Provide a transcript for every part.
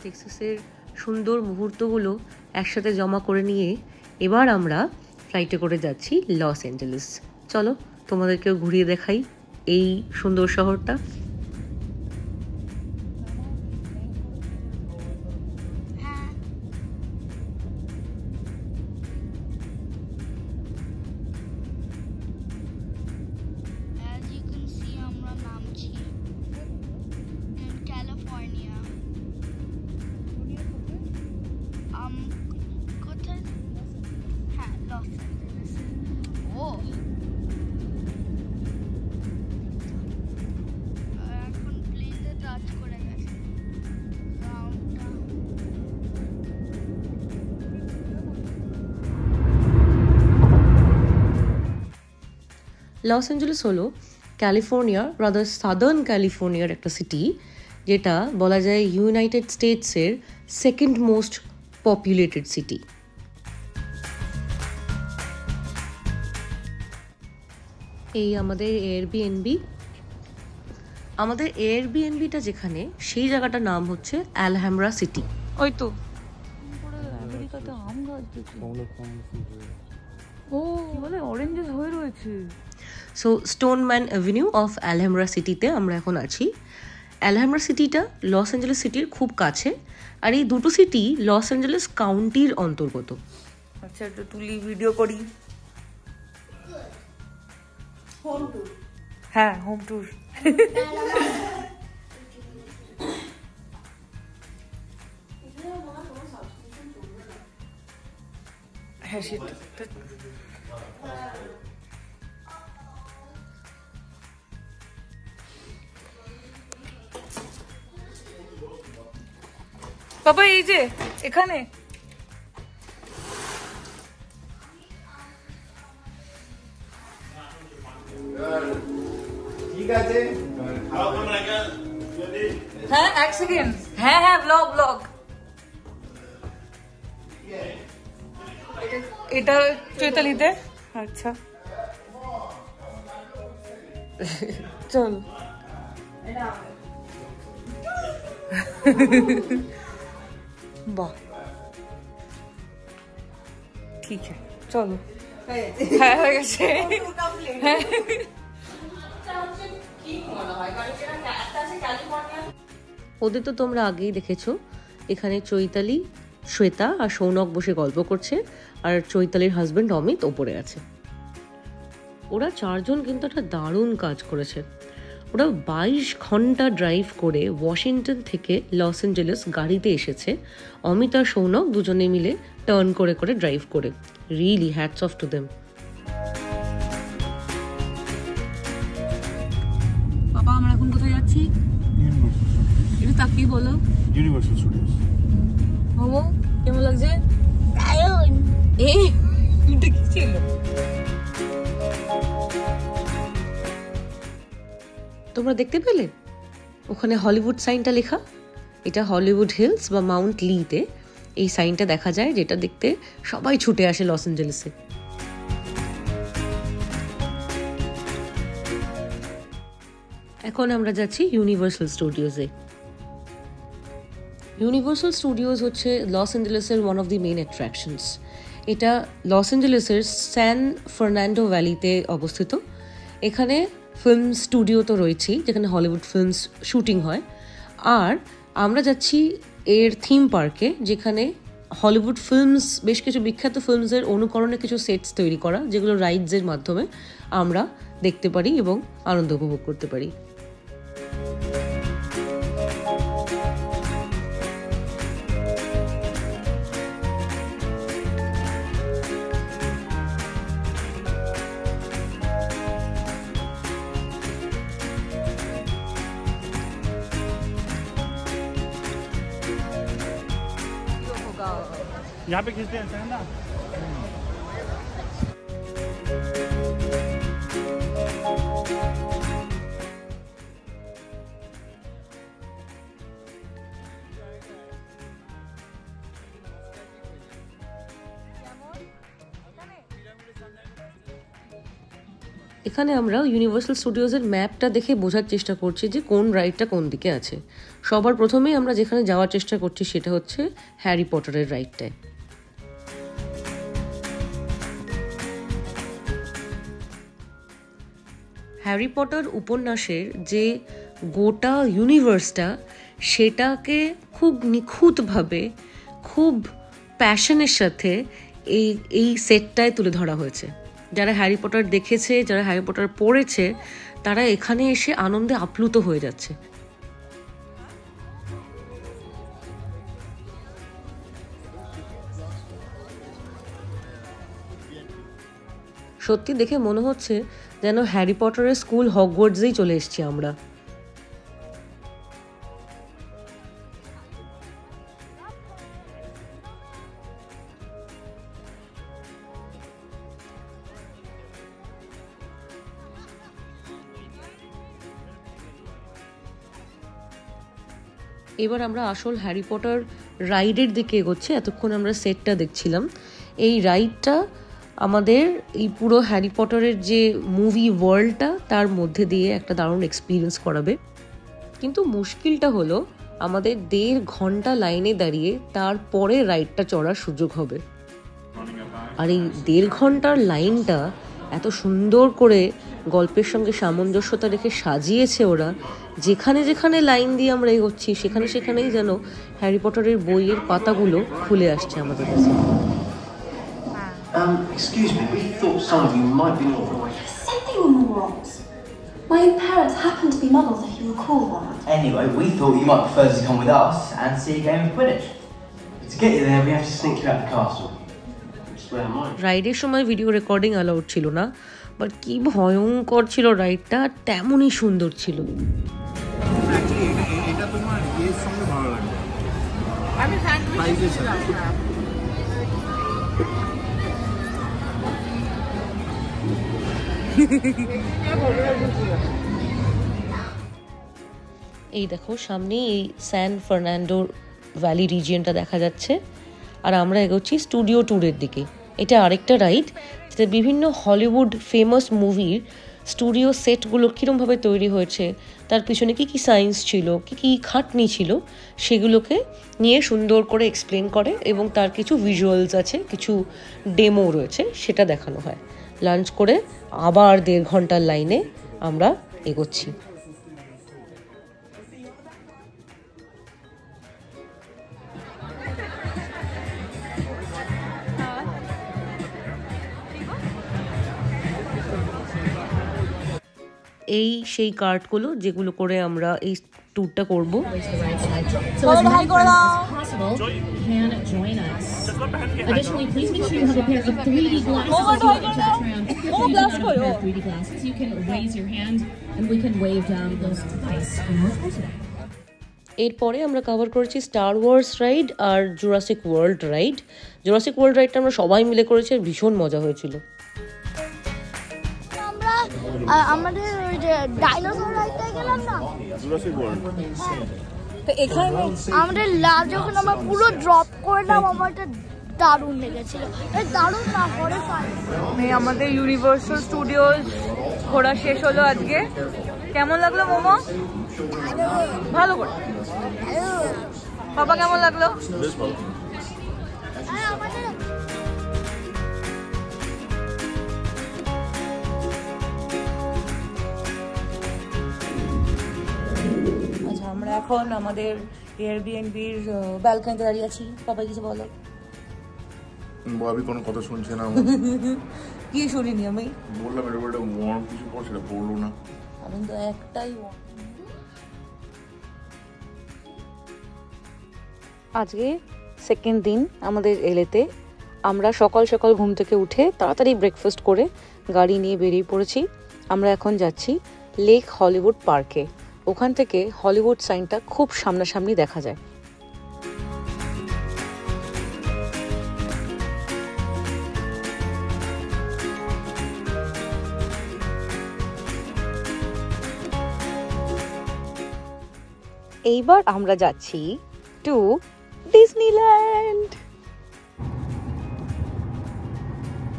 টেক্সাসের সুন্দর মুহূর্তগুলো একসাথে জমা করে নিয়ে এবার আমরা ফ্লাইটে করে যাচ্ছি লস অ্যাঞ্জেলেস। চলো তোমাদেরকেও ঘুরিয়ে দেখাই এই সুন্দর শহরটা। লস অ্যাঞ্জেলেস হলো ক্যালিফোর্নিয়ার রাদার সাদার্ন ক্যালিফোর্নিয়ার একটা সিটি, যেটা বলা যায় ইউনাইটেড স্টেটসের সেকেন্ড মোস্ট পপুলেটেড সিটি। এই আমাদের এয়ারবিএনবিটা যেখানে, সেই জায়গাটার নাম হচ্ছে আলহামরা সিটি। ওই তো আমেরিকাতে আম গাছ দেখি, ও কি বলে অরেঞ্জেস হয়ে রয়েছে। সো স্টোনম্যান অ্যাভিনিউ অফ আলহামরা সিটিতে আমরা এখন আছি। আলহামরা সিটিটা লস অ্যাঞ্জেলেস সিটির খুব কাছে, আর এই দুটো সিটি লস অ্যাঞ্জেলেস কাউন্টির অন্তর্গত। আচ্ছা, একটু তুলি, ভিডিও করি। হ্যাঁ, হোম ট্যুর। হ্যাঁ, সেটা বাবা এই যে এখানে ঠিক আছে। হ্যাঁ, এক সেকেন্ড। হ্যাঁ হ্যাঁ, ব্লগ। এটা চৈতালিতে। আচ্ছা চল। বাহ, ঠিক আছে, চলো। হ্যাঁ, হয়ে গেছে। ওদের তো তোমরা আগেই দেখেছো, এখানে চৈতালি, শ্বেতা আর সৌনক বসে গল্প করছে, আর চৈতালির হাজবেন্ড অমিত ওপরে আছে। ওরা চারজন কিন্তু একটা দারুণ কাজ করেছে। ওরা 22 ঘন্টা ড্রাইভ করে ওয়াশিংটন থেকে লস অ্যাঞ্জেলেস গাড়িতে এসেছে, অমিত আর সৌনক দুজনে মিলে টার্ন করে করে ড্রাইভ করে। Really hats off to them. বাবা, আমরা এখন কোথায় যাচ্ছি? এটা তাকিয়ে বলো। Universal studios. মোমো কেমন লাগছে? এই এটা কি ছিল? তোমরা দেখতে পেলে ওখানে হলিউড সাইনটা লেখা? এটা হলিউড হিলস বা মাউন্ট লিতে এই সাইনটা দেখা যায়, যেটা দেখতে সবাই ছুটে আসে লস অ্যাঞ্জেলেসে। এখন আমরা যাচ্ছি ইউনিভার্সাল স্টুডিওসে। ইউনিভার্সাল স্টুডিওস হচ্ছে লস অ্যাঞ্জেলেসের one of the main attractions. এটা লস অ্যাঞ্জেলেসের স্যান ফার্নান্ডো ভ্যালিতে অবস্থিত। এখানে ফিল্ম স্টুডিও তো রয়েছেই, যেখানে হলিউড ফিল্মস শুটিং হয়। আর আমরা যাচ্ছি এর থিম পার্কে, যেখানে হলিউড ফিল্মস, বেশ কিছু বিখ্যাত ফিল্মসের অনুকরণে কিছু সেটস তৈরি করা, যেগুলো রাইডসের মাধ্যমে আমরা দেখতে পারি এবং আনন্দ উপভোগ করতে পারি। यहाँ पे खींचते हैं ना। এখানে আমরা ইউনিভার্সাল স্টুডিওজের ম্যাপটা দেখে বোঝার চেষ্টা করছি যে কোন রাইডটা কোন দিকে আছে। সবার প্রথমেই আমরা যেখানে যাওয়ার চেষ্টা করছি সেটা হচ্ছে হ্যারি পটারের রাইডটায়। হ্যারি পটার উপন্যাসের যে গোটা ইউনিভার্সটা, সেটাকে খুব নিখুঁতভাবে, খুব প্যাশনের সাথে এই সেটটায় তুলে ধরা হয়েছে। যারা হ্যারি পটার দেখেছে, যারা হ্যারি পটার পড়েছে, তারা এখানে এসে আনন্দে আপ্লুত হয়ে যাচ্ছে। সত্যি দেখে মনে হচ্ছে যেন হ্যারি পটারের স্কুল হগওয়ার্টসেই চলে এসেছি আমরা। এবার আমরা আসল হ্যারি পটার রাইডের দিকে এগোচ্ছি। এতক্ষণ আমরা সেটটা দেখছিলাম। এই রাইডটা আমাদের এই পুরো হ্যারি পটারের যে মুভি ওয়ার্ল্ডটা, তার মধ্যে দিয়ে একটা দারুণ এক্সপিরিয়েন্স করাবে। কিন্তু মুশকিলটা হলো আমাদের 1.5 ঘন্টা লাইনে দাঁড়িয়ে তারপরে রাইডটা চড়ার সুযোগ হবে। আর এই 1.5 ঘন্টার লাইনটা এত সুন্দর করে গল্পের সঙ্গে সামঞ্জস্যতা রেখে সাজিয়েছে ওরা। যেখানে যেখানে লাইন দিয়ে আমরা এগোচ্ছি সেখানে সেখানেই যেন হ্যারি পটারের বইয়ের পাতাগুলো খুলে আসছে আমাদের কাছে। Excuse me, we thought some of you might be more. Said they were morons. My parents happen to be muggles, if you recall that. Anyway, we thought you might prefer to come with us and see a game of Quidditch. But to get you there, we have to sneak you out the castle. রাইডের সময় video recording allowed ছিল না, but কি ভয়ঙ্কর ছিল রাইডটা, তেমনই সুন্দর ছিল। এই দেখো সামনে এই স্যান ফার্নান্ডো ভ্যালি রিজিয়নটা দেখা যাচ্ছে, আর আমরা এগোচ্ছি স্টুডিও ট্যুরের দিকে। এটা আরেকটা রাইড যেটা বিভিন্ন হলিউড ফেমাস মুভির স্টুডিও সেটগুলো কীরমভাবে তৈরি হয়েছে, তার পিছনে কী কী সায়েন্স ছিল, কী কী খাটনি ছিল, সেগুলোকে নিয়ে সুন্দর করে এক্সপ্লেন করে, এবং তার কিছু ভিজুয়ালস আছে, কিছু ডেমো রয়েছে, সেটা দেখানো হয়। লাঞ্চ করে আবার 1.5 ঘন্টার লাইনে আমরা এগোচ্ছি। এই সেই কার্ডগুলো যেগুলো করে আমরা এই ট্যুরটা করব। এরপরে আমরা কভার করেছি স্টার ওয়ার্স রাইড আর Jurassic World ride. Jurassic World রাইডটা আমরা সবাই মিলে করেছি, আর ভীষণ মজা হয়েছিল। আমাদের ওই যে ডাইনোসর রাইডে গেলাম না, জুরাসিক ওয়ার্ল্ড, তো এখানে আমাদের যখন আমরা পুরো ড্রপ করলাম, আমারটা দারুণ লেগেছিল। দারুণ না করে আমাদের ইউনিভার্সাল স্টুডিওজ ঘোরা শেষ হলো আজকে। কেমন লাগলো মোমো? ভালো করে। বাবা কেমন লাগলো? বেশ ভালো। আচ্ছা, আমরা এখন আমাদের এয়ারবিএনবির ব্যালকনিতে দাঁড়িয়ে আছি। বাবা কিছু বলো। আমি কোনো কথা শুনছি না। কি শুনিনি আমি? বললাম এটা একটা ওয়ার্ম কিছু পড়ছে, সেটা পড়লো না। আমি তো একটাই। আজকে সেকেন্ড দিন আমাদের এলেতে। আমরা সকাল সকাল ঘুম থেকে উঠে তাড়াতাড়ি ব্রেকফাস্ট করে গাড়ি নিয়ে বেরিয়ে পড়েছি। আমরা এখন যাচ্ছি লেক হলিউড পার্কে। ওখান থেকে হলিউড সাইনটা খুব সামনাসামনি দেখা যায়। এইবার আমরা যাচ্ছি টু ডিজনিল্যান্ড।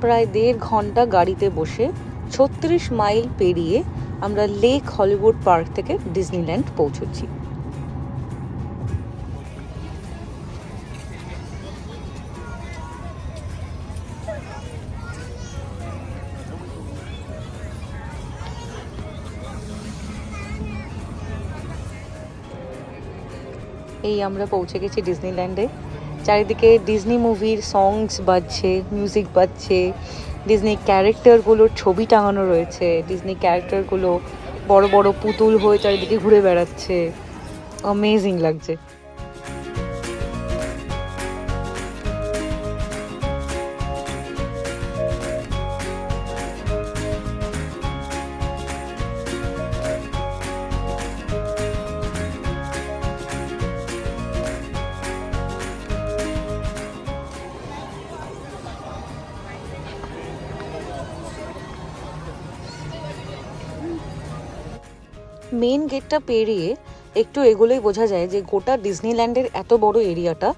প্রায় 1.5 ঘন্টা গাড়িতে বসে 36 মাইল পেরিয়ে আমরা লেক হলিউড পার্ক থেকে ডিজনিল্যান্ড পৌঁছেছি। এই আমরা পৌঁছে গেছি ডিজনিল্যান্ডে। চারিদিকে ডিজনি মুভির সংস বাজছে, মিউজিক বাজছে, ডিজনি ক্যারেক্টারগুলোর ছবি টাঙানো রয়েছে, ডিজনি ক্যারেক্টারগুলো বড় বড় পুতুল হয়ে চারিদিকে ঘুরে বেড়াচ্ছে। অ্যামেজিং লাগছে। মেন গেটটা পেরিয়ে একটু এগোলেই বোঝা যায় যে গোটা ডিজনিল্যান্ডের এত বড় এরিয়াটা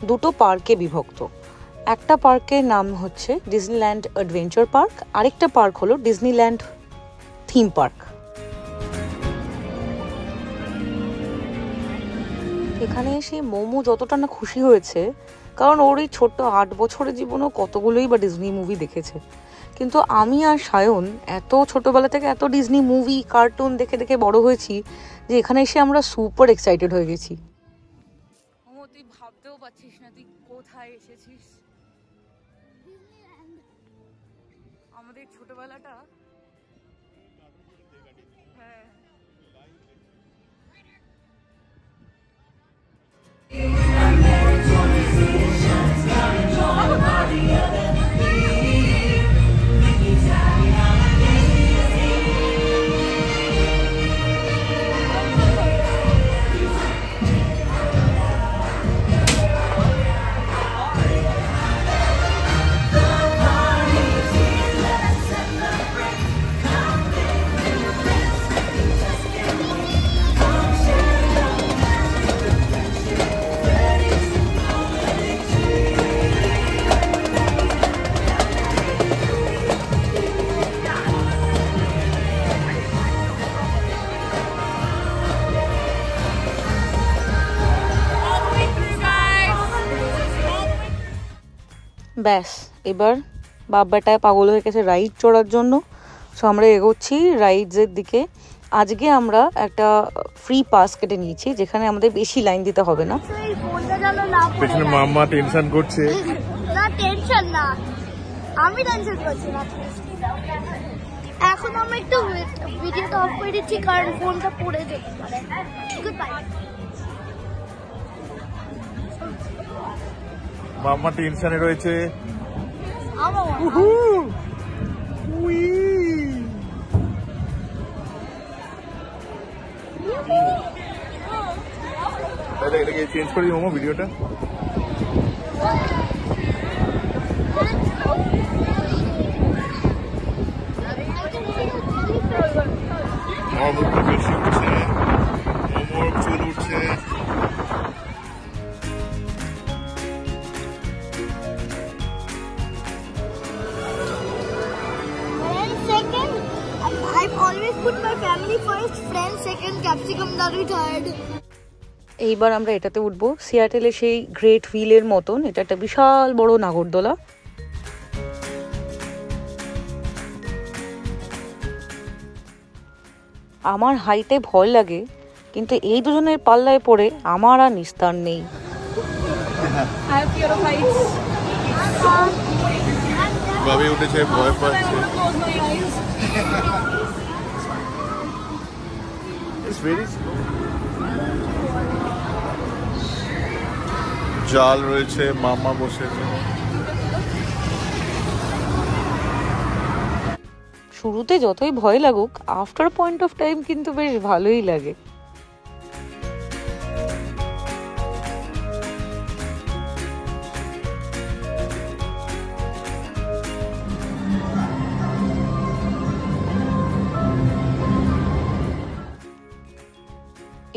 দুটো পার্কে বিভক্ত। একটা পার্কের নাম হচ্ছে ডিজনিল্যান্ড অ্যাডভেঞ্চার পার্ক, আরেকটা পার্ক হলো ডিজনিল্যান্ড থিম পার্ক। এখানে এসে মোমো যতটা না খুশি হয়েছে, কারণ ওর এই ছোট্ট 8 বছরের জীবনেও কতগুলোই বা ডিজনি মুভি দেখেছে, কিন্তু আমি আর সায়ন এত ছোটবেলা থেকে এত ডিজনি মুভি কার্টুন দেখে দেখে বড় হয়েছি যে এখানে এসে আমরা সুপার এক্সাইটেড হয়ে গেছি। তুই ভাবতেও পারছিস না তুই কোথায় এসেছিস। আমাদের ছোটবেলাটা ব্যাস এবার বাব্বাটায় পাগল হয়ে গেছে রাইড চড়ার জন্য। সো আমরা এগোচ্ছি রাইডসের দিকে। আজকে আমরা একটা ফ্রি পাস কেটে নিয়েছি যেখানে আমাদের বেশি লাইন দিতে হবে না। পেছনে মাম্মা টেনশন করছে। না টেনশন না, আমি টেনশন করছি না। এখন আমি একটু ভিডিওটা অফ করে দিচ্ছি কারণ ফোনটা পড়ে যেতে পারে। Good bye. মাম্মা টেনশনে রয়েছে। তাহলে এটাকে চেঞ্জ করি মামা ভিডিওটা। মামার বেশি উঠছে, মামার চুল উঠছে। এইবার আমরা এটাতে উঠবো, সিয়াটেলে সেই গ্রেট হুইলের মতন। এটা একটা বিশাল বড় নাগরদোলা। আমার হাইটে ভয় লাগে, কিন্তু এই দুজনের পাল্লায় পড়ে আমার আর নিস্তার নেই। ভাবে উঠেছে, ভয় পাচ্ছে। জাল রয়েছে, মামা বসেছে। শুরুতে যতই ভয় লাগুক, আফটার পয়েন্ট অফ টাইম কিন্তু বেশ ভালোই লাগে।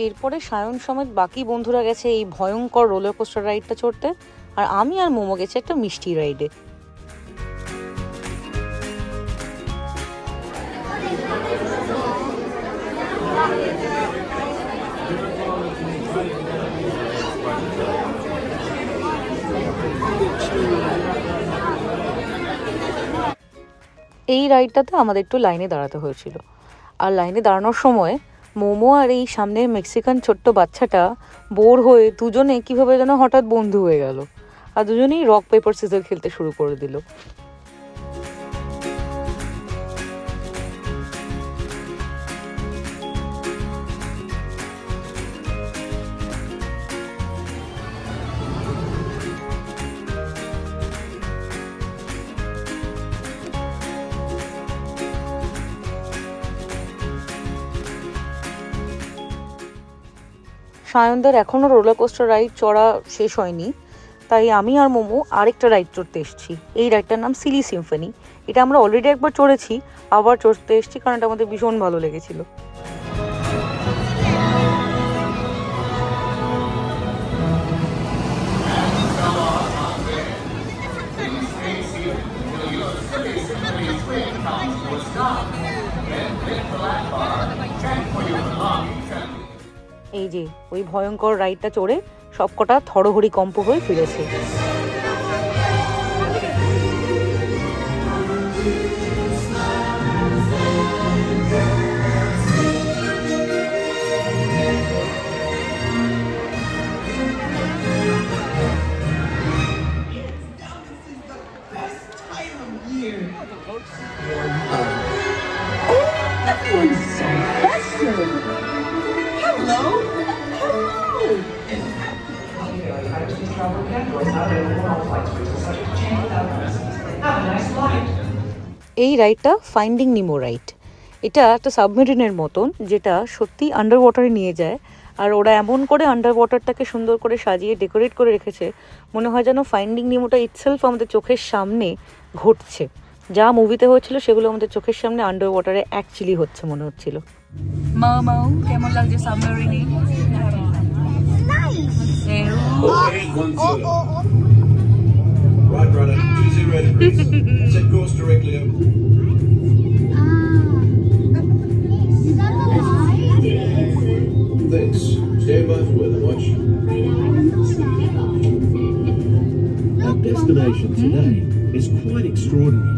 এরপরে সায়ন সমেত বাকি বন্ধুরা গেছে এই ভয়ঙ্কর রোলার কোস্টার রাইডটা চড়তে, আর আমি আর মোমো গেছে একটা মিষ্টি রাইডে। এই রাইডটাতে আমাদের একটু লাইনে দাঁড়াতে হয়েছিল, আর লাইনে দাঁড়ানোর সময় মোমো আর এই সামনের মেক্সিকান ছোট্ট বাচ্চাটা বোর হয়ে দুজনে কিভাবে যেন হঠাৎ বন্ধু হয়ে গেল, আর দুজনেই রক পেপার সিজার খেলতে শুরু করে দিল। সায়নদের এখনও রোলার কোস্টার রাইড চড়া শেষ হয়নি, তাই আমি আর মোমো আরেকটা রাইড চড়তে এসেছি। এই রাইডটার নাম সিলি সিম্ফনি। এটা আমরা অলরেডি একবার চড়েছি, আবার চড়তে এসেছি কারণ এটা আমাদের ভীষণ ভালো লেগেছিল। এই যে ওই ভয়ঙ্কর রাইডটা চড়ে সবকটা থরহরি কম্প হয়ে ফিরেছে। এই রাইডটা ফাইন্ডিং নিমো রাইড। এটা একটা সাবমেরিনের মতন, যেটা সত্যি আন্ডার ওয়াটারে নিয়ে যায়, আর ওরা এমন করে আন্ডার ওয়াটারটাকে সুন্দর করে সাজিয়ে ডেকোরেট করে রেখেছে, মনে হয় যেন ফাইন্ডিং নিমোটা ইটসেলফ আমাদের চোখের সামনে ঘটছে। যা মুভিতে হচ্ছিল সেগুলো আমাদের চোখের সামনে আন্ডার ওয়াটারে অ্যাকচুয়ালি হচ্ছে মনে হচ্ছিল। মাও কেমন লাগছে সাবমেরিনে? Right, brother. 20 degrees. Set course directly over. Thanks. Stand by for weather watch. Our destination today is quite extraordinary.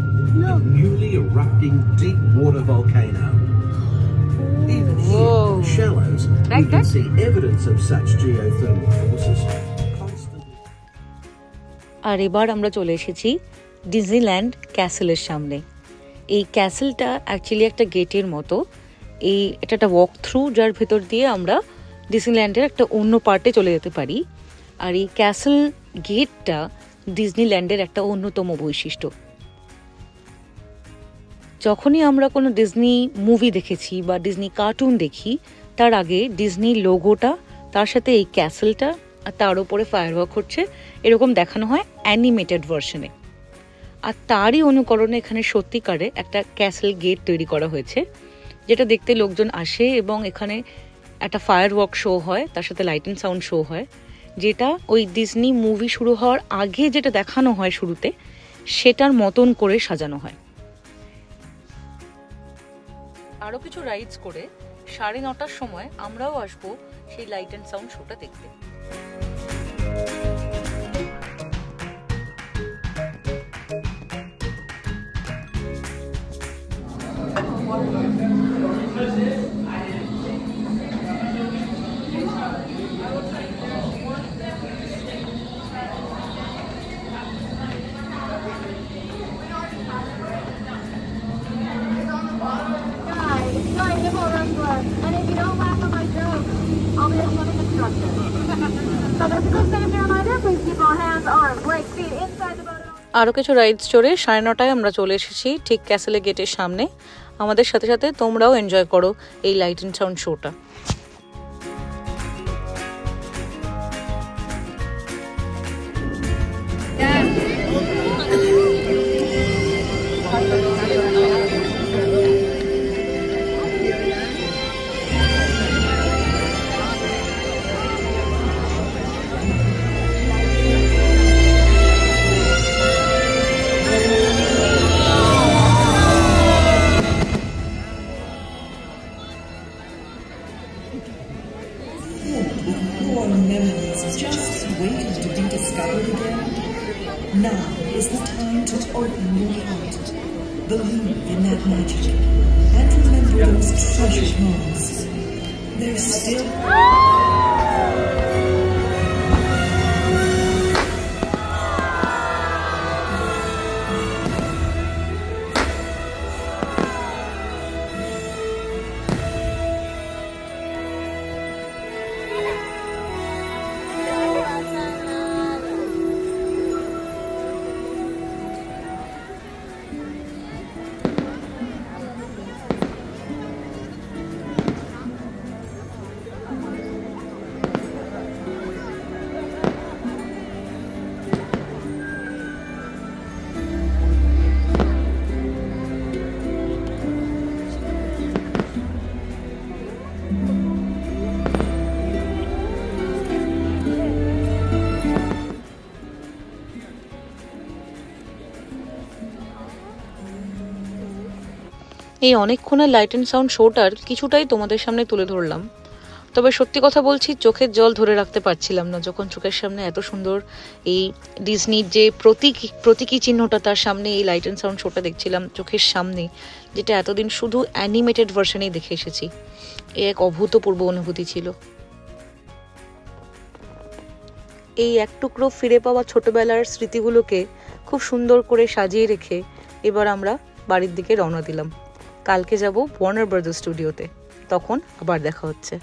A newly erupting deep water volcano. Even here in the shallows, you can see evidence of such geothermal forces. আর এবার আমরা চলে এসেছি Disneyland ক্যাসেলের সামনে। এই ক্যাসেলটা actually একটা গেটের মতো। এটা একটা ওয়াক থ্রু, যার ভেতর দিয়ে আমরা ডিজনিল্যান্ডের একটা অন্য পার্টে চলে যেতে পারি। আর এই ক্যাসেল গেটটা ডিজনিল্যান্ডের একটা অন্যতম বৈশিষ্ট্য। যখনই আমরা কোনো ডিজনি মুভি দেখেছি বা ডিজনি কার্টুন দেখি, তার আগে ডিজনি লোগোটা, তার সাথে এই ক্যাসেলটা, আর তার উপরে ফায়ারওয়ার্ক হচ্ছে, এরকম দেখানো হয় অ্যানিমেটেড ভার্সনে। আর তারই অনুকরণে এখানে সত্যিকারে একটা ক্যাসেল গেট তৈরি করা হয়েছে, যেটা দেখতে লোকজন আসে এবং এখানে একটা ফায়ারওয়ার্ক শো হয়, তার সাথে লাইট অ্যান্ড সাউন্ড শো হয়, যেটা ওই ডিজনি মুভি শুরু হওয়ার আগে যেটা দেখানো হয় শুরুতে, সেটার মতন করে সাজানো হয়। আরও কিছু রাইডস করে 9:30টার সময় আমরাও আসবো সেই লাইট অ্যান্ড সাউন্ড শোটা দেখতে। And if you don't laugh at my jokes, I'll be swimming instructor. So this is a safety reminder. Please keep all hands, arms, legs, feet inside the boat. আরও কিছু rides চড়ে 9:30টায় আমরা চলে এসেছি ঠিক ক্যাসেলে গেটের সামনে। আমাদের সাথে সাথে তোমরাও এনজয় করো এই লাইট অ্যান্ড সাউন্ড শোটা। own memories just waiting to be discovered again? Now is the time to open your heart, believe in that magic, and remember those treasured moments. There's still... এই অনেকক্ষণের light and sound শোটার কিছুটাই তোমাদের সামনে তুলে ধরলাম। তবে সত্যি কথা বলছি, চোখের জল ধরে রাখতে পারছিলাম না যখন চোখের সামনে এত সুন্দর এই ডিজনির যে প্রতীকী চিহ্নটা, তার সামনে এই লাইট অ্যান্ড সাউন্ড শোটা দেখছিলাম চোখের সামনে, যেটা এতদিন শুধু অ্যানিমেটেড ভার্সনেই দেখে এসেছি। এ এক অভূতপূর্ব অনুভূতি ছিল। এই এক টুকরো ফিরে পাওয়া ছোটবেলার স্মৃতিগুলোকে খুব সুন্দর করে সাজিয়ে রেখে এবার আমরা বাড়ির দিকে রওনা দিলাম। কালকে যাব ওয়ার্নার ব্রাদার্স স্টুডিওতে, তখন আবার দেখা হচ্ছে।